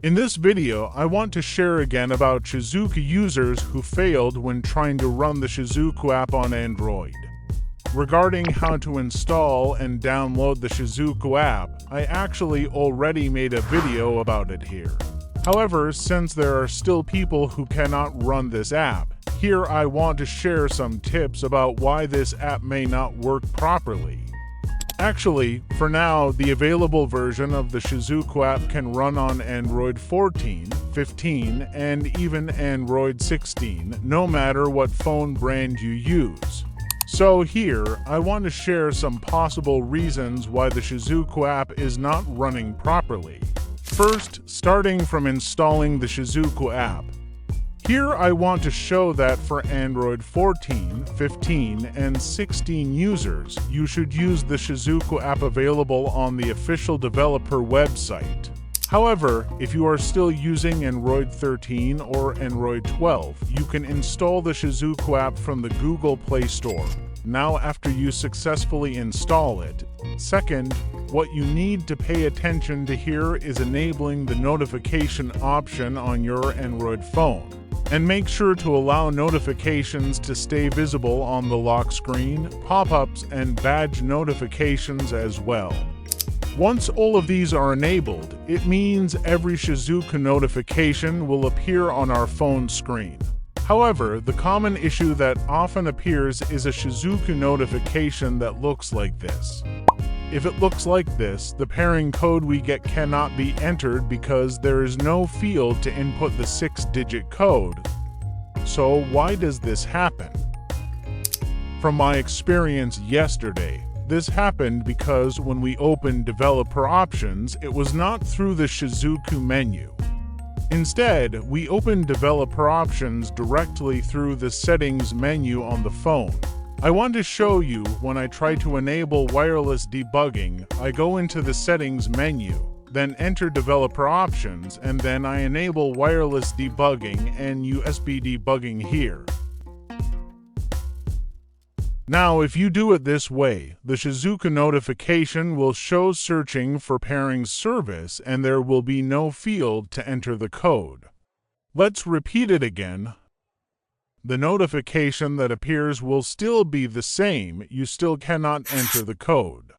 In this video, I want to share again about Shizuku users who failed when trying to run the Shizuku app on Android. Regarding how to install and download the Shizuku app, I actually already made a video about it here. However, since there are still people who cannot run this app, here I want to share some tips about why this app may not work properly. Actually, for now, the available version of the Shizuku app can run on Android 14, 15, and even Android 16, no matter what phone brand you use. So here, I want to share some possible reasons why the Shizuku app is not running properly. First, starting from installing the Shizuku app. Here I want to show that for Android 14, 15, and 16 users, you should use the Shizuku app available on the official developer website. However, if you are still using Android 13 or Android 12, you can install the Shizuku app from the Google Play Store. Now after you successfully install it. Second, what you need to pay attention to here is enabling the notification option on your Android phone. And make sure to allow notifications to stay visible on the lock screen, pop-ups, and badge notifications as well. Once all of these are enabled, it means every Shizuku notification will appear on our phone screen. However, the common issue that often appears is a Shizuku notification that looks like this. If it looks like this, the pairing code we get cannot be entered because there is no field to input the 6-digit code. So why does this happen? From my experience yesterday, this happened because when we opened developer options, it was not through the Shizuku menu. Instead, we opened developer options directly through the settings menu on the phone. I want to show you when I try to enable wireless debugging, I go into the settings menu, then enter developer options, and then I enable wireless debugging and USB debugging here. Now, if you do it this way, the Shizuku notification will show searching for pairing service and there will be no field to enter the code. Let's repeat it again. The notification that appears will still be the same, you still cannot enter the code.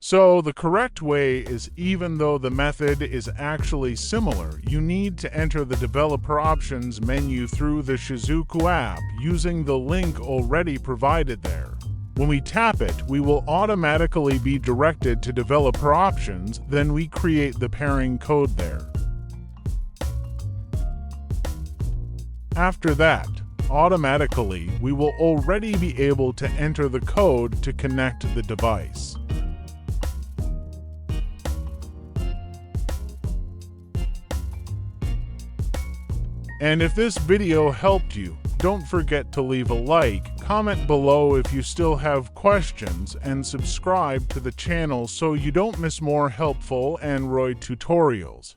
So the correct way is, even though the method is actually similar, you need to enter the developer options menu through the Shizuku app using the link already provided there. When we tap it, we will automatically be directed to developer options, then we create the pairing code there. After that, automatically, we will already be able to enter the code to connect the device. And if this video helped you, don't forget to leave a like, comment below if you still have questions, and subscribe to the channel so you don't miss more helpful Android tutorials.